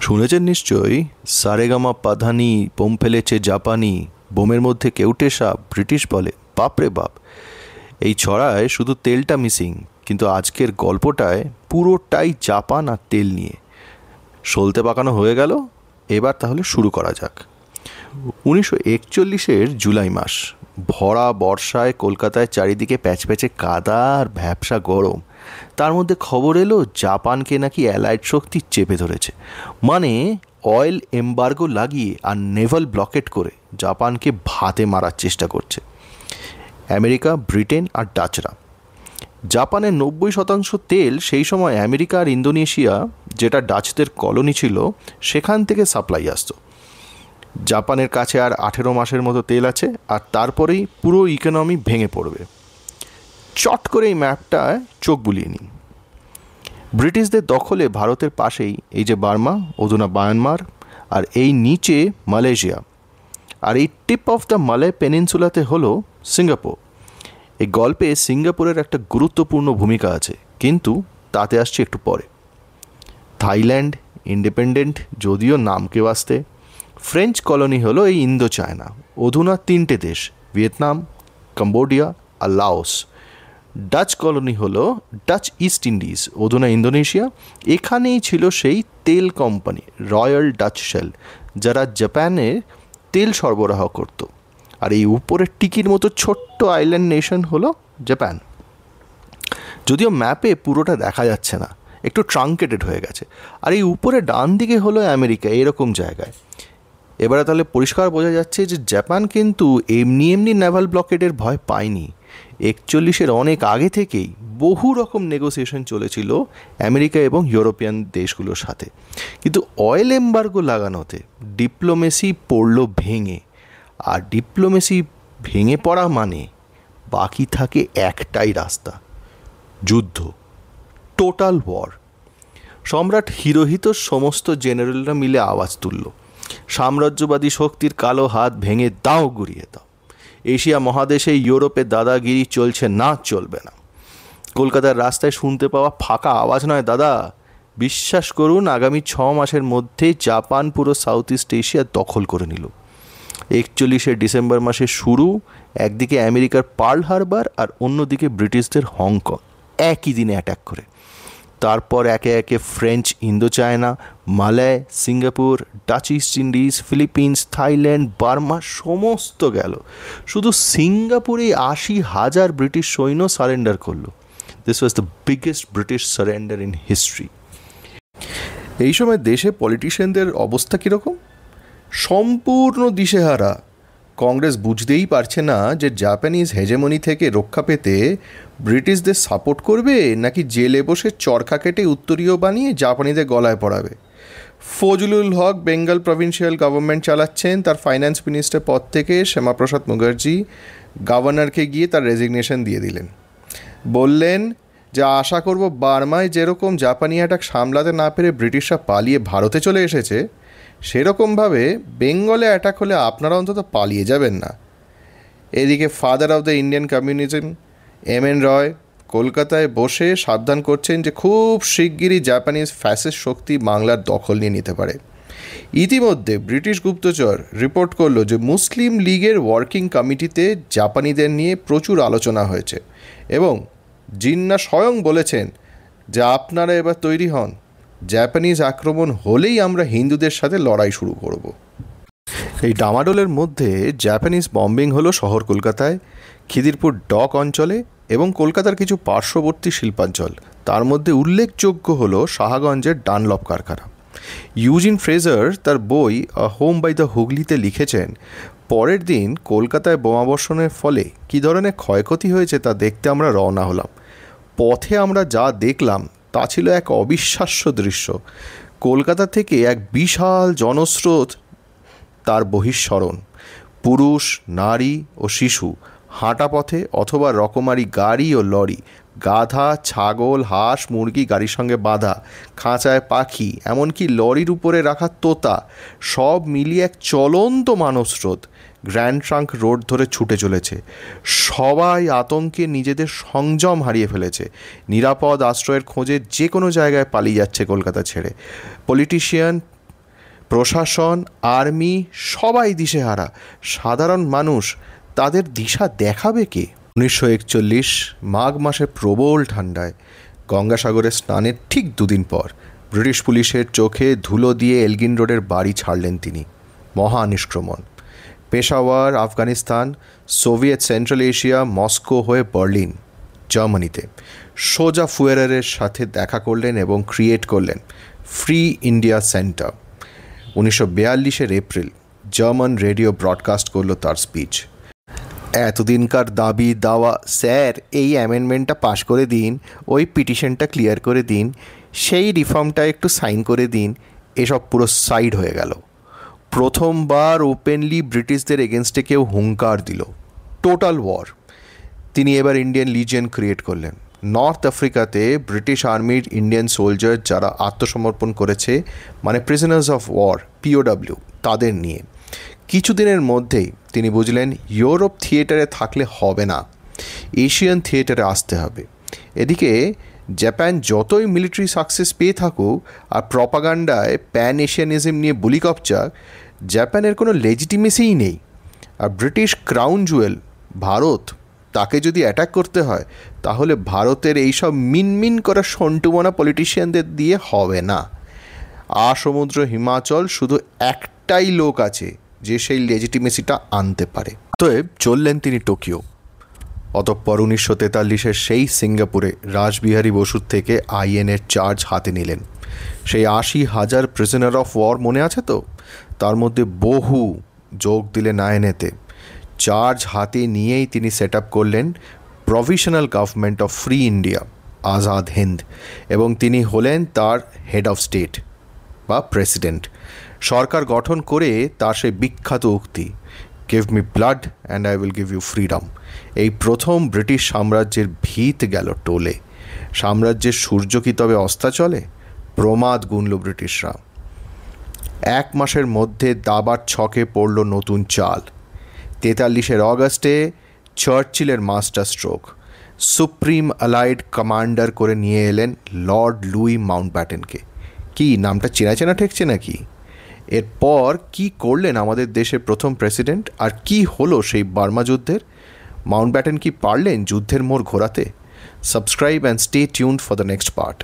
শুনেছেন নিশ্চয়ই, সারেগামা পাধানি, বোম ফেলেছে জাপানি, বোমের মধ্যে কেউটে সাপ, ব্রিটিশ বলে। বাপরে বাপ, এই ছড়ায় শুধু তেলটা মিসিং, কিন্তু আজকের গল্পটায় পুরোটাই জাপান আর তেল নিয়ে। সলতে পাকানো হয়ে গেল, এবার তাহলে শুরু করা যাক। 1941 জুলাই মাস, ভরা বর্ষায় কলকাতায় চারিদিকে প্যাচপ্যাচে কাদা আর ভ্যাপসা গরম। তার মধ্যে খবর এলো জাপানকে নাকি অ্যালাইড শক্তি চেপে ধরেছে, মানে অয়েল এম্বার্গো লাগিয়ে আর নেভাল ব্লকেট করে জাপানকে ভাতে মারার চেষ্টা করছে আমেরিকা, ব্রিটেন আর ডাচরা। জাপানের 90% তেল সেই সময় আমেরিকা আর ইন্দোনেশিয়া, যেটা ডাচদের কলোনি ছিল, সেখান থেকে সাপ্লাই আসতো। জাপানের কাছে আর 18 মাসের মতো তেল আছে, আর তারপরেই পুরো ইকোনমি ভেঙে পড়বে। চট করে এই ম্যাপটায় চোখ বুলিয়ে নিই। ব্রিটিশদের দখলে ভারতের পাশেই এই যে বার্মা, অধুনা মায়ানমার, আর এই নিচে মালয়েশিয়া, আর এই টিপ অফ দ্য মালয় পেনিনসুলাতে হলো সিঙ্গাপুর। এই গল্পে সিঙ্গাপুরের একটা গুরুত্বপূর্ণ ভূমিকা আছে, কিন্তু তাতে আসছে একটু পরে। থাইল্যান্ড ইন্ডিপেন্ডেন্ট যদিও নামকে বাঁচতে। ফ্রেঞ্চ কলোনি হলো এই ইন্দো চায়না, অধুনা 3টে দেশ, ভিয়েতনাম, কম্বোডিয়া আর লাওস। ডাচ কলোনি হলো ডাচ ইস্ট ইন্ডিজ, অধুনা ইন্দোনেশিয়া। এখানেই ছিল সেই তেল কোম্পানি রয়্যাল ডাচ শেল, যারা জাপানের তেল সরবরাহ করত। আর এই উপরের টিকির মতো ছোট্ট আইল্যান্ড নেশন হলো জাপান। যদিও ম্যাপে পুরোটা দেখা যাচ্ছে না, একটু ট্রাঙ্কেটেড হয়ে গেছে। আর এই উপরে ডান দিকে হলো আমেরিকা, এরকম জায়গায়। এবারে তাহলে পরিষ্কার বোঝা যাচ্ছে যে জাপান কিন্তু এমনি এমনি নেভাল ব্লকেডের ভয় পায়নি। 41 অনেক আগে থেকেই বহু রকম নেগোসিয়েশন চলেছিল আমেরিকা এবং ইউরোপিয়ান দেশগুলোর সাথে, কিন্তু অয়েল এম্বার্গো লাগানোতে ডিপ্লোমেসি পড়ল ভেঙে। আর ডিপ্লোমেসি ভেঙে পড়া মানে বাকি থাকে একটাই রাস্তা, যুদ্ধ, টোটাল ওয়ার। সম্রাট হিরোহিতোর সমস্ত জেনারেলরা মিলে আওয়াজ তুলল, সাম্রাজ্যবাদী শক্তির কালো হাত ভেঙে দাও, গুড়িয়ে দাও। এশিয়া মহাদেশে ইউরোপে দাদাগিরি চলছে না, চলবে না। কলকাতার রাস্তায় শুনতে পাওয়া ফাঁকা আওয়াজ নয় দাদা, বিশ্বাস করুন, আগামী 6 মাসের মধ্যে জাপান পুরো সাউথ ইস্ট এশিয়া দখল করে নিল। 41 ডিসেম্বর মাসের শুরু, একদিকে আমেরিকার পার্ল হারবার আর অন্যদিকে ব্রিটিশদের হংকং, একই দিনে অ্যাটাক করে। তারপর একে একে French Indo China, Malay, Singapore, Dutch east Indies, Philippines, Thailand, Burma সমস্ত গেল। শুধু সিঙ্গাপুরে 80,000 ব্রিটিশ সৈন্য সারেন্ডার করলো। This was the biggest British surrender in history. এই সময় দেশে পলিটিশিয়ানদের অবস্থা কীরকম? সম্পূর্ণ দিশেহারা। কংগ্রেস বুঝতেই পারছে না যে জাপানিজ হেজেমনি থেকে রক্ষা পেতে ব্রিটিশদের সাপোর্ট করবে, নাকি জেলে বসে চরখা কেটে উত্তরীয় বানিয়ে জাপানিদের গলায় পড়াবে। ফজলুল হক বেঙ্গল প্রভিন্সিয়াল গভর্নমেন্ট চালাচ্ছেন, তার ফাইন্যান্স মিনিস্টার পদ থেকে শ্যামাপ্রসাদ মুখার্জি গভর্নরকে গিয়ে তার রেজিগনেশন দিয়ে দিলেন। বললেন যে আশা করব বার্মায় যেরকম জাপানি অ্যাটাক সামলাতে না পেরে ব্রিটিশরা পালিয়ে ভারতে চলে এসেছে, সেরকমভাবে বেঙ্গলে অ্যাটাক হলে আপনারা অন্তত পালিয়ে যাবেন না। এদিকে father of the Indian communism M N. Roy কলকাতায় বসে সাবধান করছেন যে খুব শিগগিরই জাপানিজ ফ্যাসিস্ট শক্তি বাংলার দখল নিয়ে নিতে পারে। ইতিমধ্যে ব্রিটিশ গুপ্তচর রিপোর্ট করলো যে মুসলিম লীগের ওয়ার্কিং কমিটিতে জাপানিদের নিয়ে প্রচুর আলোচনা হয়েছে, এবং জিন্না স্বয়ং বলেছেন যে আপনারা এবার তৈরি হন, জাপানিজ আক্রমণ হলেই আমরা হিন্দুদের সাথে লড়াই শুরু করব। এই ডামাডোলের মধ্যে জাপানিজ বম্বিং হলো শহর কলকাতায়, খিদিরপুর ডক অঞ্চলে এবং কলকাতার কিছু পার্শ্ববর্তী শিল্পাঞ্চল। তার মধ্যে উল্লেখযোগ্য হলো সাহাগঞ্জের ডানলপ কারখানা। ইউজিন ফ্রেজার তার বই আ হোম বাই দ্য হুগলিতে লিখেছেন, পরের দিন কলকাতায় বোমাবর্ষণের ফলে কী ধরনের ক্ষয়ক্ষতি হয়েছে তা দেখতে আমরা রওনা হলাম। পথে আমরা যা দেখলাম তা ছিল এক অবিশ্বাস্য দৃশ্য। কলকাতা থেকে এক বিশাল জনস্রোত, তার বহিঃসরণ, পুরুষ, নারী ও শিশু হাঁটা পথে অথবা রকমারি গাড়ি ও লরি, গাধা, ছাগল, হাঁস, মুরগি গাড়ির সঙ্গে বাঁধা, খাঁচায় পাখি, এমনকি লরির উপরে রাখা তোতা, সব মিলিয়ে এক চলন্ত মানবস্রোত গ্র্যান্ড ট্রাঙ্ক রোড ধরে ছুটে চলেছে। সবাই আতঙ্কে নিজেদের সংযম হারিয়ে ফেলেছে, নিরাপদ আশ্রয়ের খোঁজে যে কোনো জায়গায় পালিয়ে যাচ্ছে কলকাতা ছেড়ে। পলিটিশিয়ান, প্রশাসন, আর্মি সবাই দিশেহারা। সাধারণ মানুষ, তাদের দিশা দেখাবে কে? 1941 মাঘ মাসে প্রবল ঠান্ডায় গঙ্গাসাগরে স্নানের ঠিক দুদিন পর ব্রিটিশ পুলিশের চোখে ধুলো দিয়ে এলগিন রোডের বাড়ি ছাড়লেন তিনি। মহা নিষ্ক্রমণ। Peshawar, Afghanistan, Soviet Central Asia, Moscow হয়ে বার্লিন, জার্মানিতে সোজা ফুয়েরারের সাথে দেখা করলেন এবং ক্রিয়েট করলেন Free India Centre. 1942 April German radio broadcast করলো তার স্পিচ। এতদিনকার দাবি দাওয়া, স্যার এই অ্যামেন্ডমেন্টটা পাশ করে দিন, ওই পিটিশনটা ক্লিয়ার করে দিন, সেই রিফর্মটা একটু সাইন করে দিন, এসব পুরো সাইড হয়ে গেল। প্রথমবার ওপেনলি ব্রিটিশদের এগেনস্টে কেউ হুঙ্কার দিল, টোটাল ওয়ার। তিনি এবার ইন্ডিয়ান লিজিয়ন ক্রিয়েট করলেন। নর্থ আফ্রিকাতে ব্রিটিশ আর্মির ইন্ডিয়ান সোলজার যারা আত্মসমর্পণ করেছে, মানে প্রিজনার্স অফ ওয়ার, POW, তাদের নিয়ে। কিছুদিনের মধ্যেই তিনি বুঝলেন ইউরোপ থিয়েটারে থাকলে হবে না, এশিয়ান থিয়েটারে আসতে হবে। এদিকে জাপান যতই মিলিটারি সাকসেস পেয়ে থাকুক আর প্রপাগান্ডায় প্যান এশিয়ানিজম নিয়ে বুলি কপচাক, জাপানের কোনো লেজিটিমেসিই নেই। আর ব্রিটিশ ক্রাউন জুয়েল ভারত, তাকে যদি অ্যাটাক করতে হয় তাহলে ভারতের এইসব মিনমিন করা সন্টুমনা পলিটিশিয়ানদের দিয়ে হবে না। সমুদ্র হিমাচল শুধু একটাই লোক আছে যে সেই লেজিটিমেসিটা আনতে পারে। অতএব চললেন তিনি টোকিও। অতঃপর 1943 সেই সিঙ্গাপুরে রাসবিহারী বসুর থেকে INA চার্জ হাতে নিলেন। সেই 80,000 প্রিজনার অফ ওয়ার মনে আছে তো? তার মধ্যে বহু যোগ দিলেন INA-তে। চার্জ হাতে নিয়েই তিনি সেট আপ করলেন provisional government of free India, Azad Hind, এবং তিনি হলেন তার হেড অফ স্টেট বা প্রেসিডেন্ট। সরকার গঠন করে তার সেই বিখ্যাত উক্তি, give me blood and I will give you freedom, এই প্রথম ব্রিটিশ সাম্রাজ্যের ভিত গেল টোলে। সাম্রাজ্যের সূর্য কি তবে অস্তাচলে? প্রমাদ গুনল ব্রিটিশরা। 1 মাসের মধ্যে দাবার ছকে পড়ল নতুন চাল। 43 অগস্টে চার্চিলের master stroke, supreme allied commander করে নিয়ে এলেন লর্ড লুই মাউন্টব্যাটেনকে। কি নামটা চেনা চেনা ঠেকছে নাকি? এরপর কি করলেন আমাদের দেশের প্রথম প্রেসিডেন্ট, আর কি হলো সেই বার্মা যুদ্ধের? মাউন্টব্যাটেন কি পারলেন যুদ্ধের মোড় ঘোরাতে? Subscribe and stay tuned for the next part.